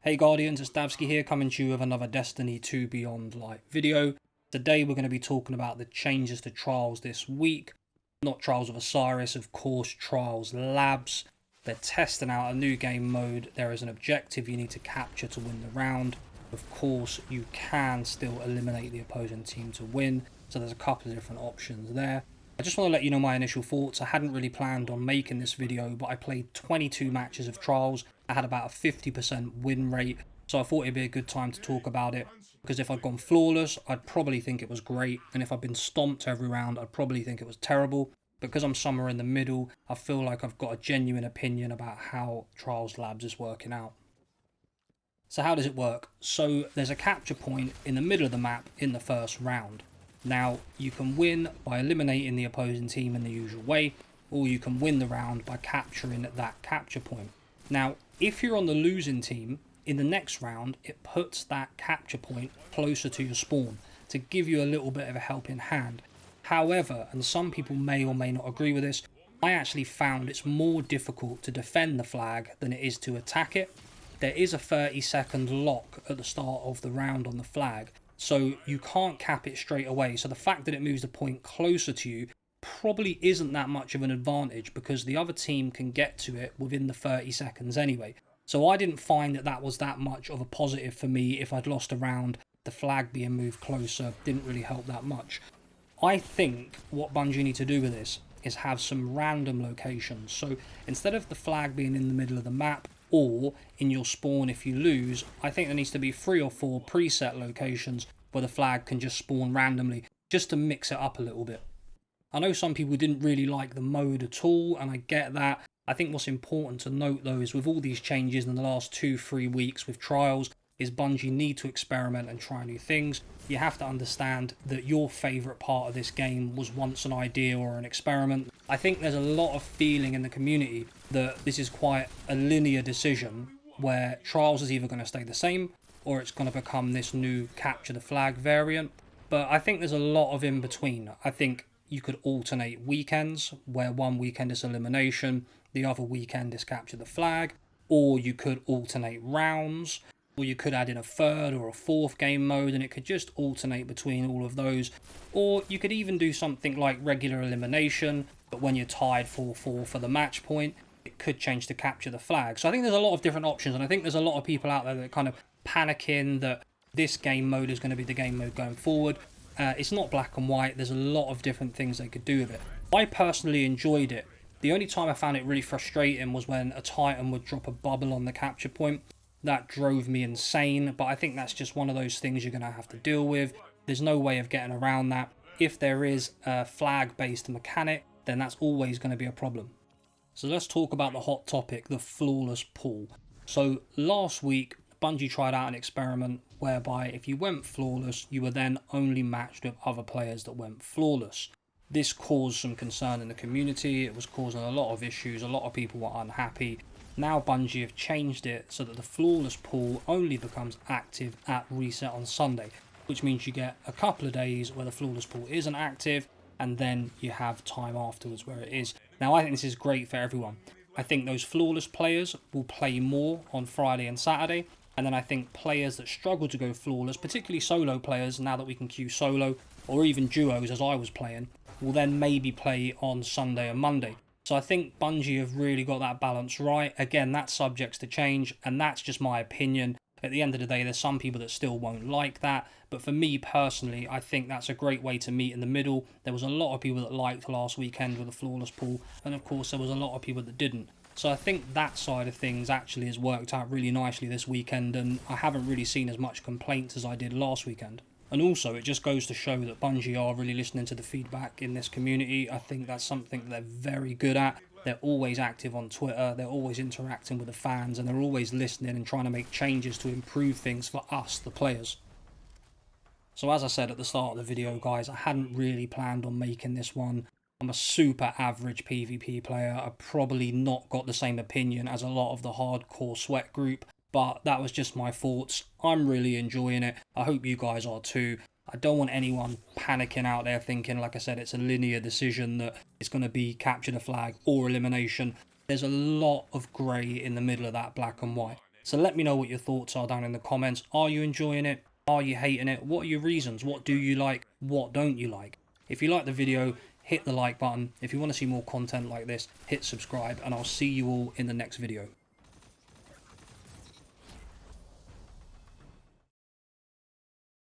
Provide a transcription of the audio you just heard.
Hey Guardians, it's Davsky here coming to you with another Destiny 2 Beyond Light video. Today we're going to be talking about the changes to Trials this week. Not Trials of Osiris, of course, Trials Labs. They're testing out a new game mode. There is an objective you need to capture to win the round. Of course, you can still eliminate the opposing team to win, so there's a couple of different options there. I just want to let you know my initial thoughts. I hadn't really planned on making this video, but I played 22 matches of Trials. I had about a 50% win rate, so I thought it'd be a good time to talk about it, because if I'd gone flawless, I'd probably think it was great, and if I'd been stomped every round, I'd probably think it was terrible. Because I'm somewhere in the middle, I feel like I've got a genuine opinion about how Trials Labs is working out. So how does it work? So there's a capture point in the middle of the map in the first round. Now, you can win by eliminating the opposing team in the usual way, or you can win the round by capturing that capture point. Now, if you're on the losing team, in the next round, it puts that capture point closer to your spawn to give you a little bit of a helping hand. However, and some people may or may not agree with this, I actually found it's more difficult to defend the flag than it is to attack it. There is a 30-second lock at the start of the round on the flag, so you can't cap it straight away. So the fact that it moves the point closer to you probably isn't that much of an advantage, because the other team can get to it within the 30 seconds anyway. So I didn't find that that was that much of a positive for me. If I'd lost a round, the flag being moved closer didn't really help that much. I think what Bungie need to do with this is have some random locations. So instead of the flag being in the middle of the map or in your spawn if you lose, I think there needs to be 3 or 4 preset locations where the flag can just spawn randomly, just to mix it up a little bit. I know some people didn't really like the mode at all, and I get that. I think what's important to note though is with all these changes in the last 2-3 weeks with Trials, is Bungie need to experiment and try new things. You have to understand that your favourite part of this game was once an idea or an experiment. I think there's a lot of feeling in the community that this is quite a linear decision, where Trials is either going to stay the same or it's going to become this new capture the flag variant. But I think there's a lot of in between. I think you could alternate weekends, where one weekend is elimination, the other weekend is capture the flag, or you could alternate rounds, or you could add in a 3rd or a 4th game mode and it could just alternate between all of those. Or you could even do something like regular elimination, but when you're tied 4-4 for the match point, it could change to capture the flag. So I think there's a lot of different options, and I think there's a lot of people out there that are kind of panicking that this game mode is going to be the game mode going forward. It's not black and white. There's a lot of different things they could do with it. I personally enjoyed it. The only time I found it really frustrating was when a Titan would drop a bubble on the capture point. That drove me insane, but I think that's just one of those things you're going to have to deal with. There's no way of getting around that. If there is a flag-based mechanic, then that's always going to be a problem. So let's talk about the hot topic, the flawless pool. So last week, Bungie tried out an experiment whereby if you went flawless, you were then only matched with other players that went flawless. This caused some concern in the community. It was causing a lot of issues. A lot of people were unhappy. Now Bungie have changed it so that the flawless pool only becomes active at reset on Sunday, which means you get a couple of days where the flawless pool isn't active, and then you have time afterwards where it is. Now I think this is great for everyone. I think those flawless players will play more on Friday and Saturday, and then I think players that struggle to go flawless, particularly solo players, now that we can queue solo, or even duos as I was playing, will then maybe play on Sunday and Monday. So I think Bungie have really got that balance right. Again, that's subject to change, and that's just my opinion. At the end of the day, there's some people that still won't like that. But for me personally, I think that's a great way to meet in the middle. There was a lot of people that liked last weekend with a flawless pool, and of course there was a lot of people that didn't. So I think that side of things actually has worked out really nicely this weekend, and I haven't really seen as much complaints as I did last weekend. And also, it just goes to show that Bungie are really listening to the feedback in this community. I think that's something they're very good at. They're always active on Twitter, they're always interacting with the fans, and they're always listening and trying to make changes to improve things for us, the players. So as I said at the start of the video, guys, I hadn't really planned on making this one. I'm a super average PvP player. I've probably not got the same opinion as a lot of the hardcore sweat group, but that was just my thoughts. I'm really enjoying it. I hope you guys are too. I don't want anyone panicking out there thinking, like I said, it's a linear decision that it's going to be capture the flag or elimination. There's a lot of grey in the middle of that black and white. So let me know what your thoughts are down in the comments. Are you enjoying it? Are you hating it? What are your reasons? What do you like? What don't you like? If you like the video, hit the like button. If you want to see more content like this, hit subscribe, and I'll see you all in the next video.